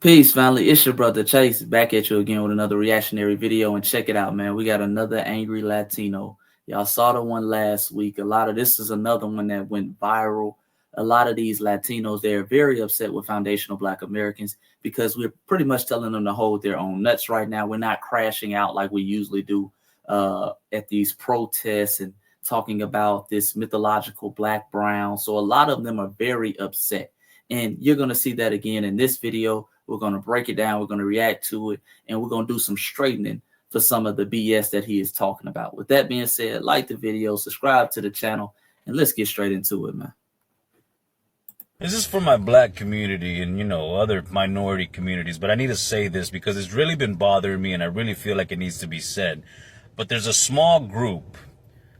Peace, family. It's your brother Chase back at you again with another reactionary video. And check it out, man. We got another angry Latino. Y'all saw the one last week. A lot of this is another one that went viral. A lot of these Latinos, they're very upset with foundational Black Americans because we're pretty much telling them to hold their own nuts right now. We're not crashing out like we usually do at these protests and talking about this mythological Black brown. So a lot of them are very upset. And you're going to see that again in this video. We're going to break it down. We're going to react to it. And we're going to do some straightening for some of the BS that he is talking about. With that being said, like the video, subscribe to the channel, and let's get straight into it, man. This is for my Black community and, other minority communities. But I need to say this because it's really been bothering me and I really feel like it needs to be said. But there's a small group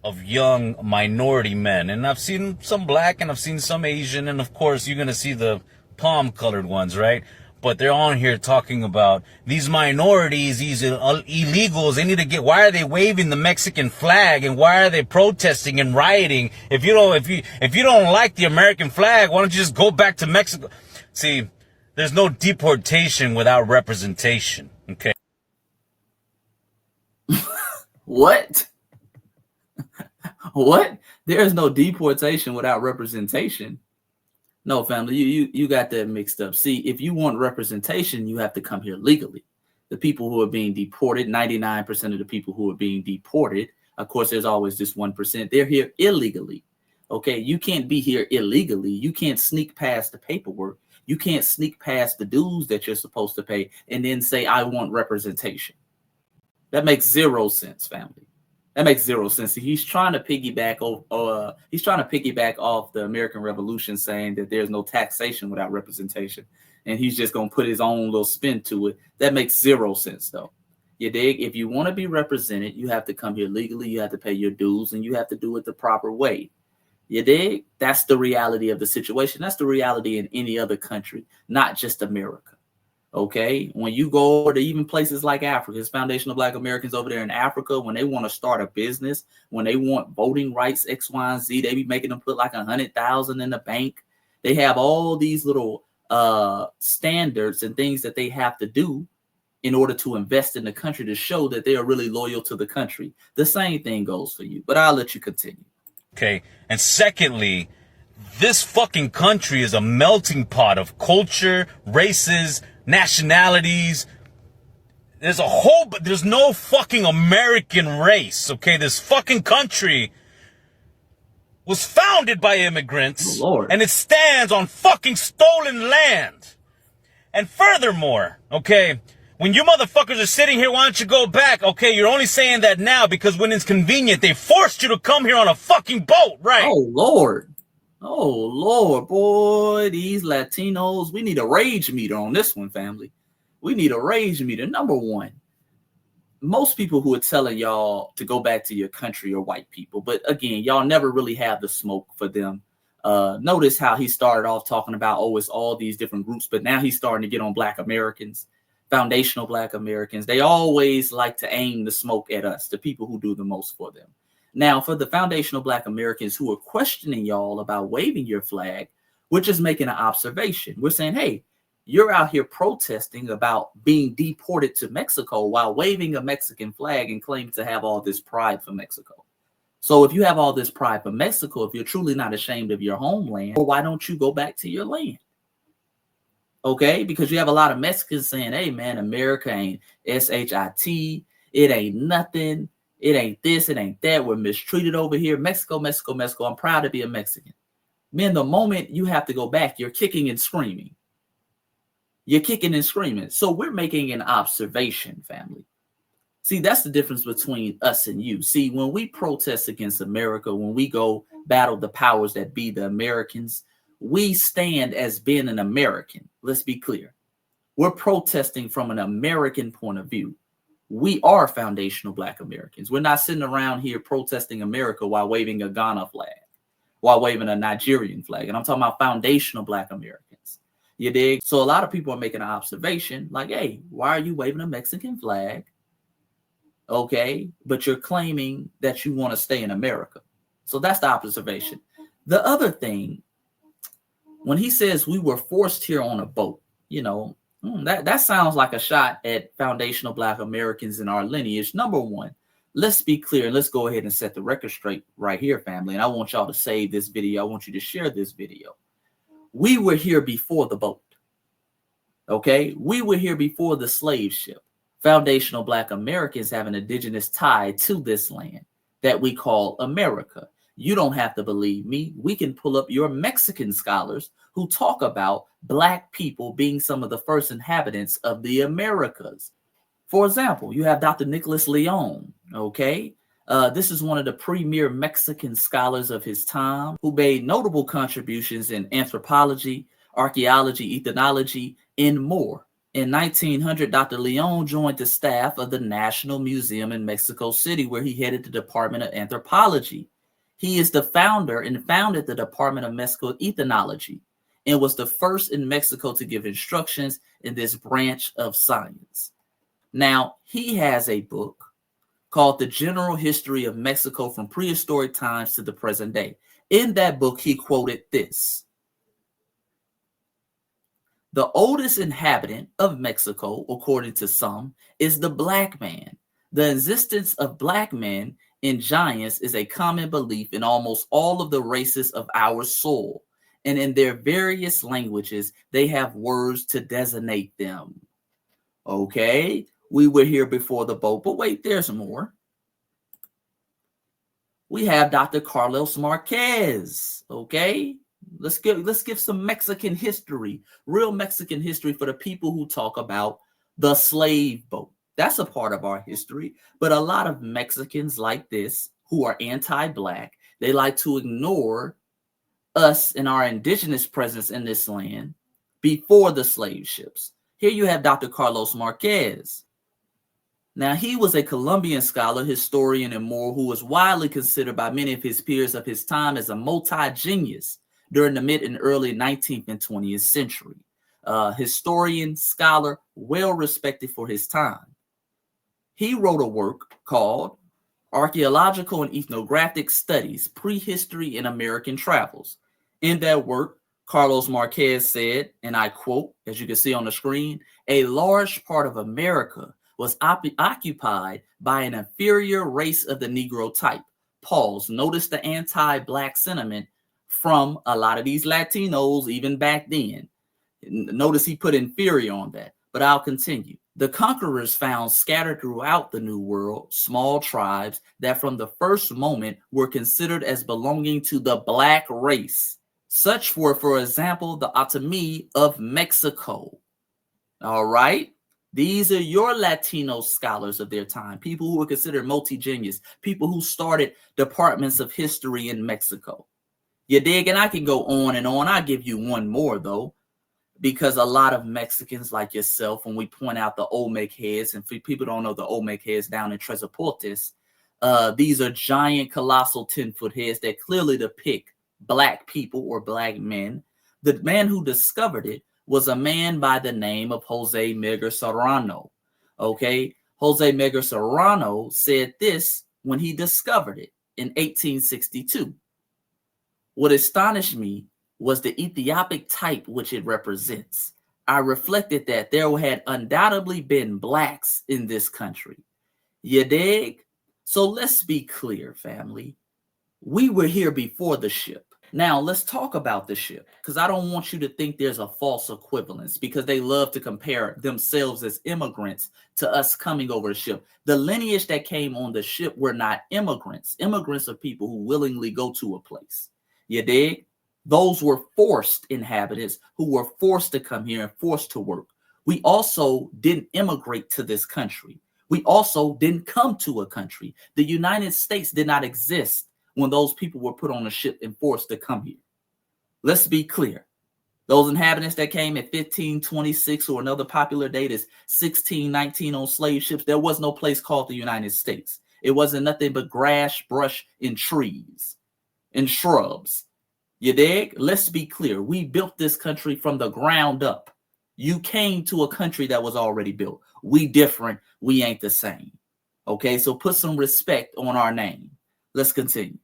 of young minority men, and I've seen some Black and I've seen some Asian, and of course you're going to see the palm colored ones, right? But they're on here talking about these minorities, these illegals. They need to get. Why are they waving the Mexican flag, and why are they protesting and rioting? If you don't like the American flag, why don't you just go back to Mexico? See, there's no deportation without representation. Okay. What? What? There is no deportation without representation. No, family, you got that mixed up. See, if you want representation, you have to come here legally. The people who are being deported, 99% of the people who are being deported, of course, there's always this 1%, they're here illegally. Okay, you can't be here illegally. You can't sneak past the paperwork. You can't sneak past the dues that you're supposed to pay and then say, I want representation. That makes zero sense, family. That makes zero sense. He's trying to piggyback off the American Revolution, saying that there's no taxation without representation, and he's just gonna put his own little spin to it. That makes zero sense, though. You dig? If you want to be represented, you have to come here legally. You have to pay your dues, and you have to do it the proper way. You dig? That's the reality of the situation. That's the reality in any other country, not just America. Okay, when you go to even places like Africa, it's foundational Black Americans over there in Africa, when they want to start a business, when they want voting rights, X, Y, and Z, they be making them put like 100,000 in the bank. They have all these little standards and things that they have to do in order to invest in the country to show that they are really loyal to the country. The same thing goes for you, but I'll let you continue. Okay, and secondly, this fucking country is a melting pot of culture, races, nationalities. There's no fucking American race, okay? This fucking country was founded by immigrants, and it stands on fucking stolen land. And furthermore, okay, when you motherfuckers are sitting here, why don't you go back? Okay, you're only saying that now because when it's convenient, they forced you to come here on a fucking boat, right? Oh, Lord. Oh, Lord, boy, these Latinos, we need a rage meter on this one, family. We need a rage meter. Number one, most people who are telling y'all to go back to your country are white people. But again, y'all never really have the smoke for them. Notice how he started off talking about, oh, it's all these different groups. But now he's starting to get on Black Americans, foundational Black Americans. They always like to aim the smoke at us, the people who do the most for them. Now, for the foundational Black Americans who are questioning y'all about waving your flag, we're just making an observation. We're saying, hey, you're out here protesting about being deported to Mexico while waving a Mexican flag and claiming to have all this pride for Mexico. So if you have all this pride for Mexico, if you're truly not ashamed of your homeland, why don't you go back to your land? Okay, because you have a lot of Mexicans saying, hey, man, America ain't S-H-I-T. It ain't nothing. It ain't this, it ain't that. We're mistreated over here. Mexico, Mexico, Mexico. I'm proud to be a Mexican. Man, the moment you have to go back, you're kicking and screaming. You're kicking and screaming. So we're making an observation, family. See, that's the difference between us and you. See, when we protest against America, when we go battle the powers that be, the Americans, we stand as being an American. Let's be clear. We're protesting from an American point of view. We are foundational Black Americans. We're not sitting around here protesting America while waving a Ghana flag, while waving a Nigerian flag. And I'm talking about foundational Black Americans. You dig? So a lot of people are making an observation like, hey, why are you waving a Mexican flag? Okay, but you're claiming that you want to stay in America. So that's the observation. The other thing, when he says we were forced here on a boat, That sounds like a shot at foundational Black Americans in our lineage. Number one, let's be clear and let's go ahead and set the record straight right here, family. And I want y'all to save this video. I want you to share this video. We were here before the boat. Okay, we were here before the slave ship. Foundational Black Americans have an indigenous tie to this land that we call America. You don't have to believe me. We can pull up your Mexican scholars who talk about Black people being some of the first inhabitants of the Americas. For example, you have Dr. Nicholas Leon, okay? This is one of the premier Mexican scholars of his time who made notable contributions in anthropology, archaeology, ethnology, and more. In 1900, Dr. Leon joined the staff of the National Museum in Mexico City, where he headed the Department of Anthropology. He is the founder and founded the Department of Mexico Ethnology and was the first in Mexico to give instructions in this branch of science. Now, he has a book called The General History of Mexico from Prehistoric Times to the Present Day. In that book, he quoted this: "The oldest inhabitant of Mexico, according to some, is the Black man. The existence of Black men and giants is a common belief in almost all of the races of our soil, and in their various languages, they have words to designate them." Okay, we were here before the boat, but wait, there's more. We have Dr. Carlos Marquez, okay? Let's give some Mexican history, real Mexican history for the people who talk about the slave boat. That's a part of our history. But a lot of Mexicans like this, who are anti-Black, they like to ignore us and our indigenous presence in this land before the slave ships. Here you have Dr. Carlos Marquez. Now, he was a Colombian scholar, historian, and more who was widely considered by many of his peers of his time as a multi-genius during the mid and early 19th and 20th century. Historian, scholar, well respected for his time. He wrote a work called Archaeological and Ethnographic Studies, Prehistory and American Travels. In that work, Carlos Marquez said, and I quote, as you can see on the screen, "A large part of America was occupied by an inferior race of the Negro type." Pause. Notice the anti-Black sentiment from a lot of these Latinos, even back then. Notice he put inferior on that, but I'll continue. "The conquerors found scattered throughout the New World small tribes that from the first moment were considered as belonging to the Black race. Such were, for example, the Otomi of Mexico." All right? These are your Latino scholars of their time, people who were considered multi-genius, people who started departments of history in Mexico. You dig? And I can go on and on. I'll give you one more, though, because a lot of Mexicans like yourself, when we point out the Olmec heads, and if people don't know the Olmec heads down in Tres Portes, these are giant, colossal 10-foot heads that clearly depict Black people or Black men. The man who discovered it was a man by the name of Jose Miguel Serrano. Okay, Jose Miguel Serrano said this when he discovered it in 1862. "What astonished me was the Ethiopic type which it represents. I reflected that there had undoubtedly been Blacks in this country." You dig? So let's be clear, family. We were here before the ship. Now, let's talk about the ship, because I don't want you to think there's a false equivalence, because they love to compare themselves as immigrants to us coming over the ship. The lineage that came on the ship were not immigrants. Immigrants are people who willingly go to a place. You dig? Those were forced inhabitants who were forced to come here and forced to work. We also didn't immigrate to this country. We also didn't come to a country. The United States did not exist when those people were put on a ship and forced to come here. Let's be clear. Those inhabitants that came at 1526, or another popular date is 1619 on slave ships, there was no place called the United States. It wasn't nothing but grass, brush, and trees and shrubs. You dig? Let's be clear. We built this country from the ground up. You came to a country that was already built. We different. We ain't the same. Okay, so put some respect on our name. Let's continue.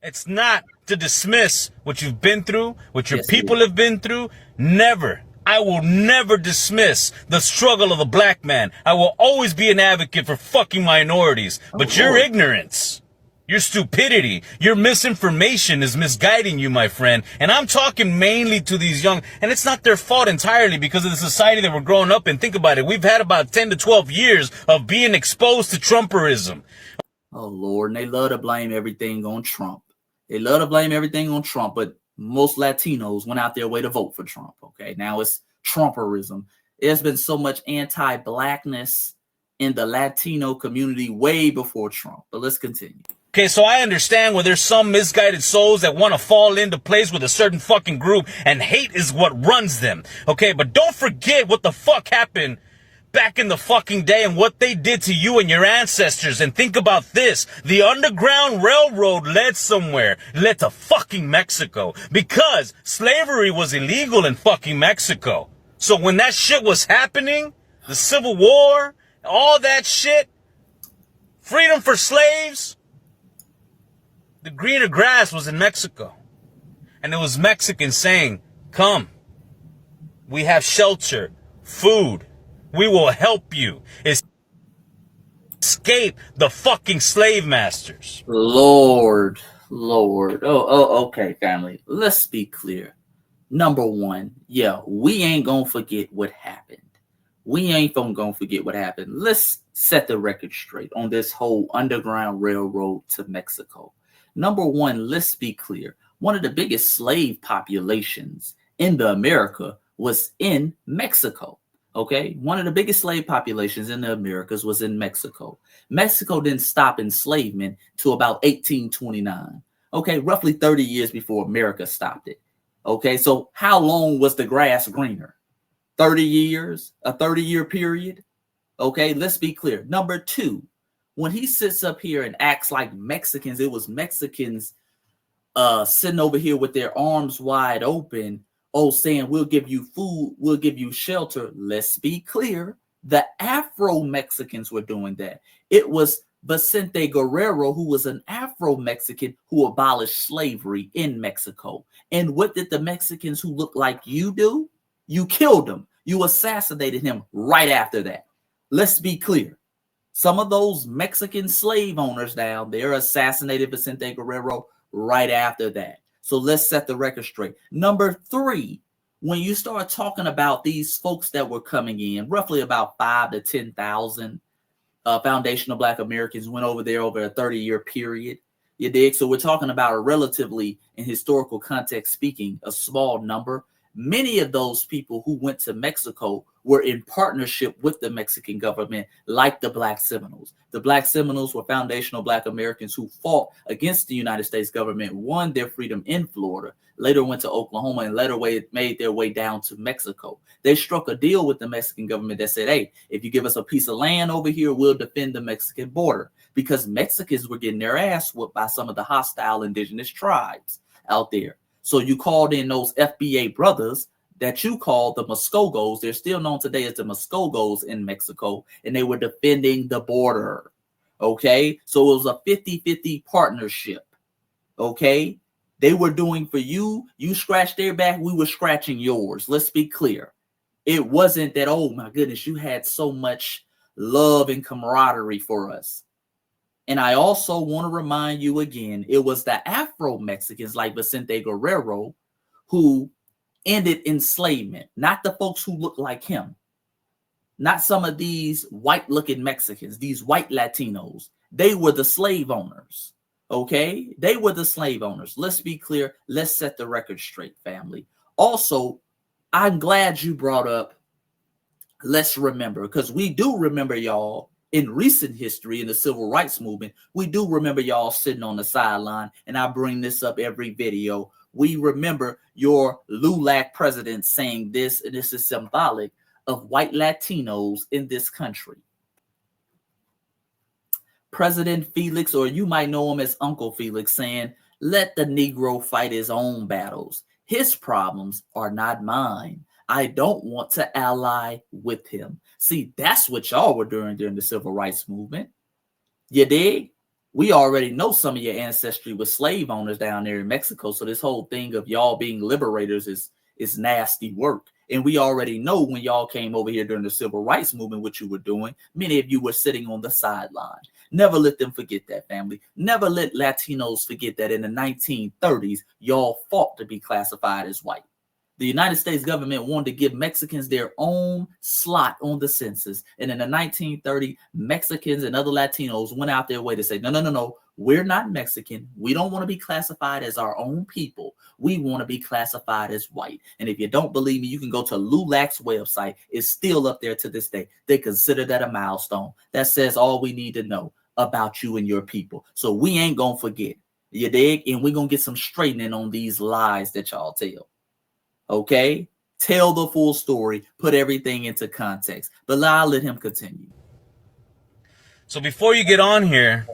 It's not to dismiss what you've been through, what your people have been through. Never. I will never dismiss the struggle of the black man. I will always be an advocate for fucking minorities. But your ignorance, your stupidity, your misinformation is misguiding you, my friend. And I'm talking mainly to these young, and it's not their fault entirely because of the society that we're growing up in. Think about it. We've had about 10 to 12 years of being exposed to Trumperism. Oh, Lord, and they love to blame everything on Trump. They love to blame everything on Trump, but most Latinos went out their way to vote for Trump, okay? Now it's Trumperism. There's been so much anti-blackness in the Latino community way before Trump, but let's continue. Okay, so I understand where there's some misguided souls that want to fall into place with a certain fucking group, and hate is what runs them. Okay, but don't forget what the fuck happened back in the fucking day and what they did to you and your ancestors. And think about this. The Underground Railroad led somewhere. Led to fucking Mexico. Because slavery was illegal in fucking Mexico. So when that shit was happening, the Civil War, all that shit, freedom for slaves, the greener grass was in Mexico. And it was Mexicans saying, come, we have shelter, food, we will help you escape the fucking slave masters. Lord. Oh, okay, family. Let's be clear. Number one, yeah, we ain't gonna forget what happened. We ain't gonna forget what happened. Let's set the record straight on this whole Underground Railroad to Mexico. Number one, let's be clear. One of the biggest slave populations in the America was in Mexico. Okay, one of the biggest slave populations in the Americas was in Mexico. Mexico didn't stop enslavement till about 1829. Okay, roughly 30 years before America stopped it. Okay, so how long was the grass greener? 30 years, a 30-year period. Okay, let's be clear. Number two, when he sits up here and acts like Mexicans, it was Mexicans sitting over here with their arms wide open, saying we'll give you food, we'll give you shelter. Let's be clear. The Afro-Mexicans were doing that. It was Vicente Guerrero, who was an Afro-Mexican who abolished slavery in Mexico. And what did the Mexicans who look like you do? You killed him. You assassinated him right after that. Let's be clear. Some of those Mexican slave owners down there assassinated Vicente Guerrero right after that. So let's set the record straight. Number three, when you start talking about these folks that were coming in, roughly about 5,000 to 10,000 foundational Black Americans went over there over a 30-year period. You dig? So we're talking about a relatively, in historical context speaking, a small number. Many of those people who went to Mexico were in partnership with the Mexican government, like the Black Seminoles. The Black Seminoles were foundational Black Americans who fought against the United States government, won their freedom in Florida, later went to Oklahoma, and later made their way down to Mexico. They struck a deal with the Mexican government that said, hey, if you give us a piece of land over here, we'll defend the Mexican border, because Mexicans were getting their ass whooped by some of the hostile indigenous tribes out there. So you called in those FBA brothers that you call the Muskogos. They're still known today as the Muskogos in Mexico, and they were defending the border. Okay, so it was a 50-50 partnership. Okay, they were doing for you. You scratched their back, we were scratching yours. Let's be clear. It wasn't that, oh my goodness, you had so much love and camaraderie for us. And I also want to remind you again, it was the Afro-Mexicans like Vicente Guerrero who ended enslavement, not the folks who look like him, not some of these white-looking Mexicans, these white Latinos. They were the slave owners, okay? They were the slave owners. Let's be clear. Let's set the record straight, family. Also, I'm glad you brought up, let's remember, because we do remember y'all. In recent history, in the civil rights movement, we do remember y'all sitting on the sideline, and I bring this up every video. We remember your LULAC president saying this, and this is symbolic of white Latinos in this country. President Felix, or you might know him as Uncle Felix, saying, let the Negro fight his own battles. His problems are not mine. I don't want to ally with him. See, that's what y'all were doing during the civil rights movement. You dig? We already know some of your ancestry was slave owners down there in Mexico. So this whole thing of y'all being liberators is nasty work. And we already know when y'all came over here during the civil rights movement, what you were doing. Many of you were sitting on the sideline. Never let them forget that, family. Never let Latinos forget that in the 1930s, y'all fought to be classified as white. The United States government wanted to give Mexicans their own slot on the census. And in the 1930s, Mexicans and other Latinos went out their way to say, no, we're not Mexican. We don't want to be classified as our own people. We want to be classified as white. And if you don't believe me, you can go to LULAC's website. It's still up there to this day. They consider that a milestone. That says all we need to know about you and your people. So we ain't going to forget. You dig? And we're going to get some straightening on these lies that y'all tell. Okay? Tell the full story. Put everything into context. But I'll let him continue. So before you get on here,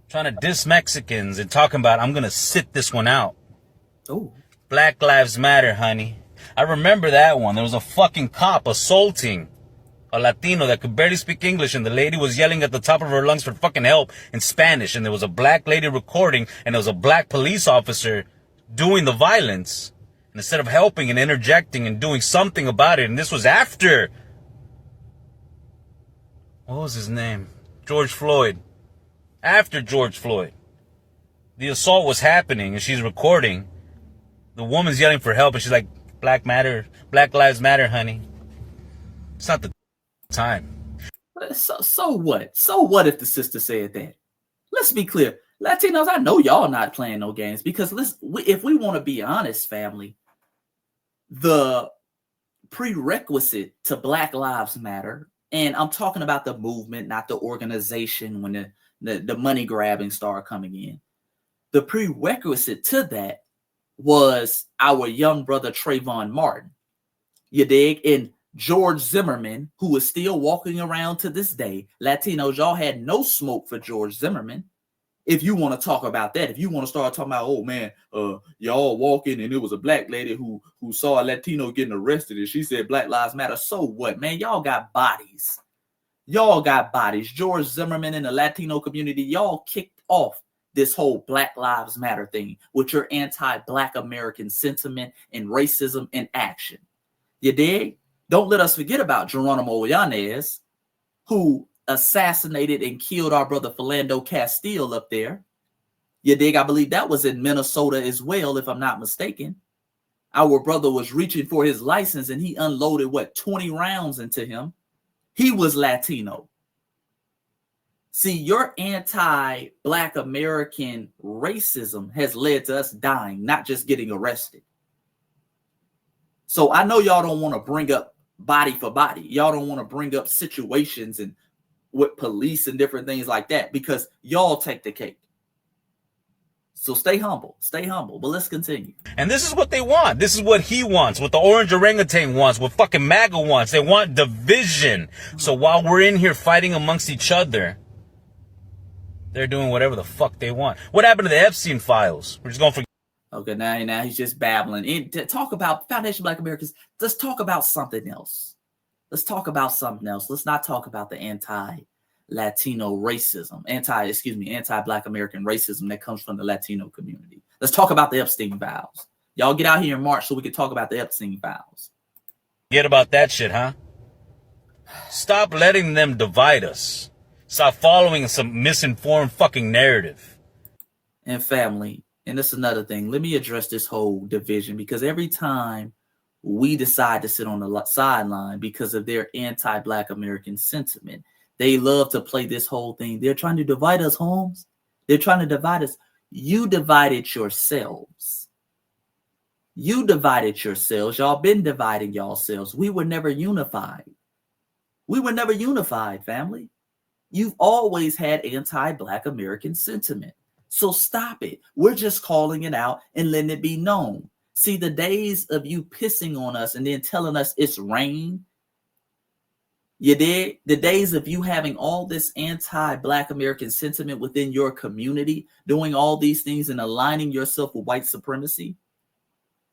trying to diss Mexicans and talking about, I'm going to sit this one out. Oh. Black Lives Matter, honey. I remember that one. There was a fucking cop assaulting a Latino that could barely speak English, and the lady was yelling at the top of her lungs for fucking help in Spanish, and there was a black lady recording, and there was a black police officer doing the violence. And instead of helping and interjecting and doing something about it, and this was after, what was his name? George Floyd. After George Floyd. The assault was happening, and she's recording. The woman's yelling for help, and she's like, Black Lives Matter, honey. It's not the time. So what? So what if the sister said that? Let's be clear. Latinos, I know y'all not playing no games, because if we want to be honest, family, the prerequisite to Black Lives Matter, and I'm talking about the movement, not the organization when the money grabbing started coming in. The prerequisite to that was our young brother Trayvon Martin. You dig? And George Zimmerman, who is still walking around to this day. Latinos, y'all had no smoke for George Zimmerman. If you want to talk about that, if you want to start talking about, oh man, y'all walking and it was a black lady who saw a Latino getting arrested and she said Black Lives Matter. So what, man? Y'all got bodies. Y'all got bodies. George Zimmerman and the Latino community, y'all kicked off this whole Black Lives Matter thing with your anti-Black American sentiment and racism in action. You dig? Don't let us forget about Geronimo Yanez, who assassinated and killed our brother Philando Castile up there. You dig? I believe that was in Minnesota as well, if I'm not mistaken. Our brother was reaching for his license and he unloaded, 20 rounds into him. He was Latino. See, your anti-Black American racism has led to us dying, not just getting arrested. So I know y'all don't want to bring up body for body. Y'all don't want to bring up situations and with police and different things like that, because y'all take the cake. So stay humble. But let's continue. And this is what they want. This is what he wants, what the orange orangutan wants, what fucking MAGA wants. They want division. So while we're in here fighting amongst each other, they're doing whatever the fuck they want. What happened to the Epstein files? We're just going for... Okay, now he's just babbling. And to talk about Foundation Black Americans, let's talk about something else. Let's not talk about the anti-Latino racism, anti-Black American racism that comes from the Latino community. Let's talk about the Epstein files. Y'all get out here in March so we can talk about the Epstein files. Forget about that shit, huh? Stop letting them divide us. Stop following some misinformed fucking narrative. And family, and this is another thing. Let me address this whole division, because every time we decide to sit on the sideline because of their anti-Black American sentiment, they love to play this whole thing. They're trying to divide us, Holmes. They're trying to divide us. You divided yourselves. Y'all been dividing yourselves. We were never unified. Family. You've always had anti-Black American sentiment. So stop it. We're just calling it out and letting it be known. See, the days of you pissing on us and then telling us it's rain, you did. The days of you having all this anti-Black American sentiment within your community, doing all these things and aligning yourself with white supremacy,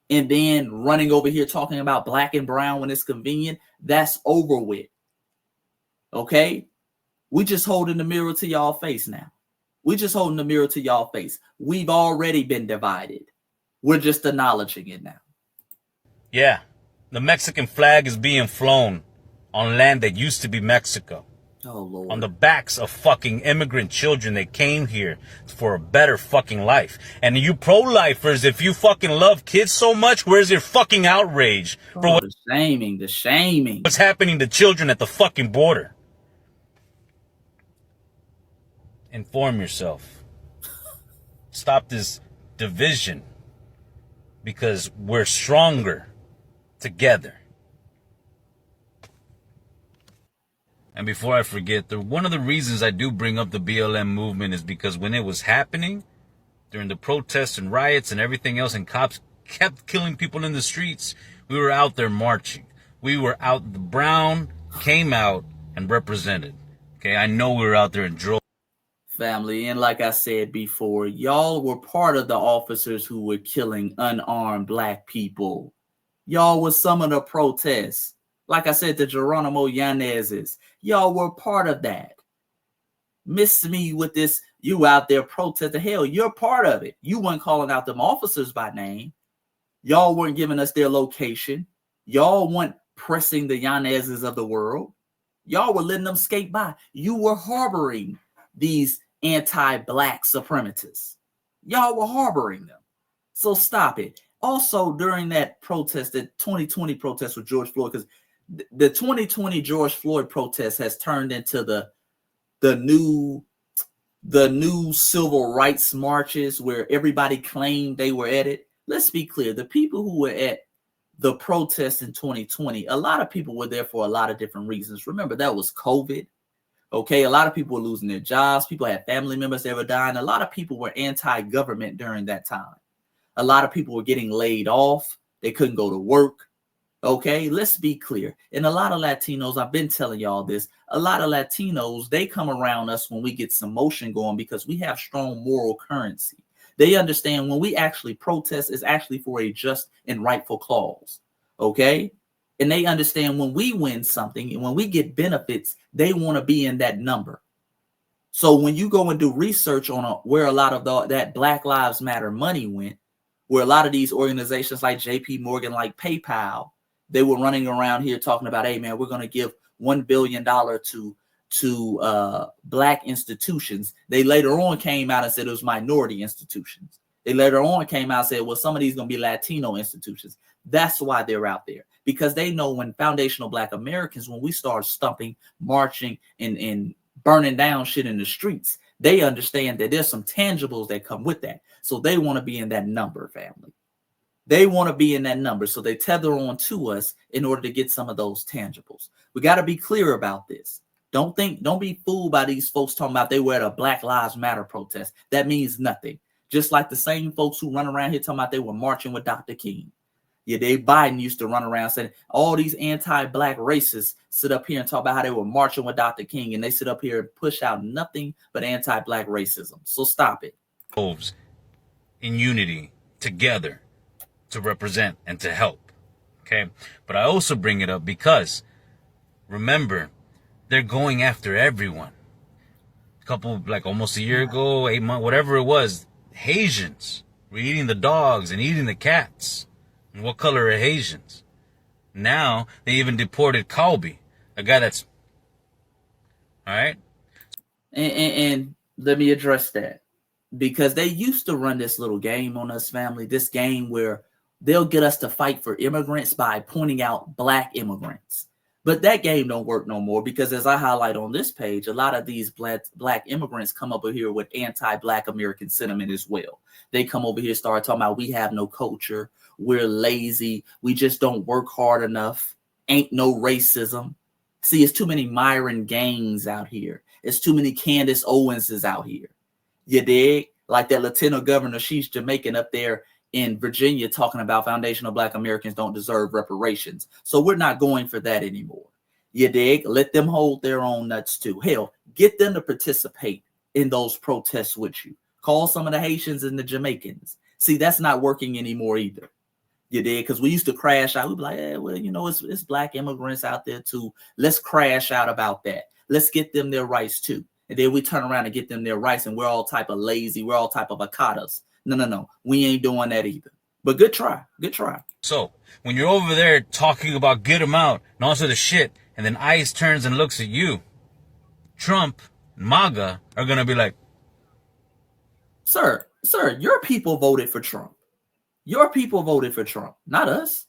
and then running over here talking about black and brown when it's convenient, that's over with. Okay? We just holding the mirror to y'all face now. We've already been divided. We're just acknowledging it now. Yeah. The Mexican flag is being flown on land that used to be Mexico. Oh, Lord. On the backs of fucking immigrant children that came here for a better fucking life. And you pro-lifers, if you fucking love kids so much, where's your fucking outrage for the shaming. what's happening to children at the fucking border? Inform yourself. Stop this division, because we're stronger together. And before I forget, one of the reasons I do bring up the BLM movement is because when it was happening, during the protests and riots and everything else, and cops kept killing people in the streets, we were out there marching. We were out, the Brown came out and represented. Okay, I know we were out there and drove. Family, and like I said before, y'all were part of the officers who were killing unarmed black people. Y'all was some of the protests. Like I said, the Geronimo Yanezes, y'all were part of that. Miss me with this, you out there protesting. Hell, you're part of it. You weren't calling out them officers by name. Y'all weren't giving us their location. Y'all weren't pressing the Yanezes of the world. Y'all were letting them skate by. You were harboring these anti-black supremacists. Y'all were harboring them. So stop it. Also, during that protest, the 2020 protest with George Floyd, because the 2020 George Floyd protest has turned into the new civil rights marches where everybody claimed they were at it. Let's be clear. The people who were at the protest in 2020, a lot of people were there for a lot of different reasons. Remember, that was COVID. Okay, a lot of people were losing their jobs. People had family members that were dying. A lot of people were anti-government during that time. A lot of people were getting laid off. They couldn't go to work. Okay, let's be clear. And a lot of Latinos, I've been telling y'all this, a lot of Latinos, they come around us when we get some motion going because we have strong moral currency. They understand when we actually protest, it's actually for a just and rightful cause. Okay? And they understand when we win something and when we get benefits, they want to be in that number. So when you go and do research on where a lot of that Black Lives Matter money went, where a lot of these organizations like JP Morgan, like PayPal, they were running around here talking about, hey, man, we're going to give $1 billion to black institutions. They later on came out and said it was minority institutions. They later on came out and said, well, some of these are going to be Latino institutions. That's why they're out there, because they know when foundational Black Americans, when we start stumping, marching, and burning down shit in the streets, they understand that there's some tangibles that come with that. So they want to be in that number, family. They want to be in that number. So they tether on to us in order to get some of those tangibles. We got to be clear about this. Don't be fooled by these folks talking about they were at a Black Lives Matter protest. That means nothing. Just like the same folks who run around here talking about they were marching with Dr. King. Yeah, Biden used to run around saying all these anti-black racists sit up here and talk about how they were marching with Dr. King, and they sit up here and push out nothing but anti-black racism. So stop it. In unity, together, to represent and to help. Okay? But I also bring it up because, remember, they're going after everyone. Almost a year ago, 8 months, whatever it was, Haitians were eating the dogs and eating the cats. And what color are Haitians? Now, they even deported Colby, a guy that's... All right? And let me address that. Because they used to run this little game on us, family, this game where they'll get us to fight for immigrants by pointing out Black immigrants. But that game don't work no more, because as I highlight on this page, a lot of these black immigrants come over here with anti-Black American sentiment as well. They come over here, start talking about we have no culture, we're lazy, we just don't work hard enough, ain't no racism. See, it's too many Myron Gaines out here. It's too many Candace Owenses out here. You dig? Like that Latino governor, she's Jamaican up there in Virginia talking about foundational Black Americans don't deserve reparations. So we're not going for that anymore. You dig? Let them hold their own nuts too. Hell, get them to participate in those protests with you. Call some of the Haitians and the Jamaicans. See, that's not working anymore either. You dig? Because we used to crash out. We'd be like, well, it's Black immigrants out there too. Let's crash out about that. Let's get them their rights too. And then we turn around and get them their rights, and we're all type of lazy. We're all type of avocados. No. We ain't doing that either. But good try. Good try. So when you're over there talking about get them out and all sort of shit, and then ICE turns and looks at you, Trump and MAGA are going to be like, Sir, your people voted for Trump. Your people voted for Trump, not us.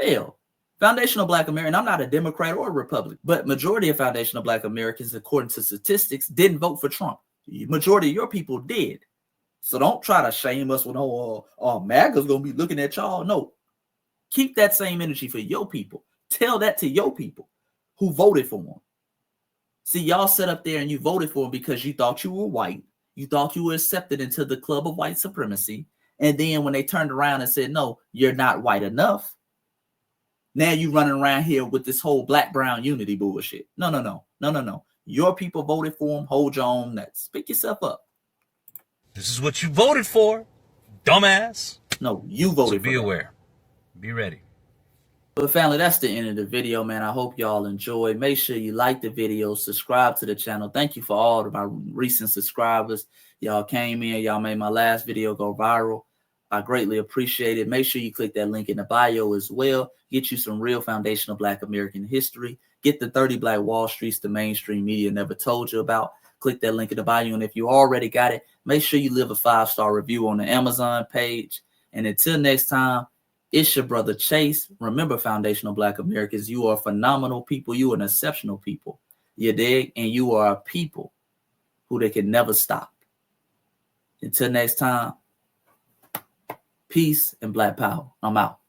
Hell, foundational Black American, I'm not a Democrat or a Republican, but majority of foundational Black Americans, according to statistics, didn't vote for Trump. The majority of your people did. So don't try to shame us with, MAGA's going to be looking at y'all. No, keep that same energy for your people. Tell that to your people who voted for him. See, y'all sat up there and you voted for him because you thought you were white. You thought you were accepted into the club of white supremacy. And then when they turned around and said, no, you're not white enough, now you running around here with this whole black-brown unity bullshit. No. Your people voted for him. Hold your own nuts. Pick yourself up. this is what you voted for, dumbass. No, you voted So for be that. aware. Be ready. But family, that's the end of the video, man. I hope y'all enjoy. Make sure you like the video, subscribe to the channel. Thank you for all of my recent subscribers. Y'all came in, y'all made my last video go viral. I greatly appreciate it. Make sure you click that link in the bio as well. Get you some real foundational Black American history. Get the 30 Black Wall Streets the mainstream media never told you about. Click that link in the bio. And if you already got it, make sure you leave a 5-star review on the Amazon page. And until next time, it's your brother Chase. Remember, foundational Black Americans, you are phenomenal people. You are an exceptional people. You dig? And you are a people who they can never stop. Until next time, peace and Black power. I'm out.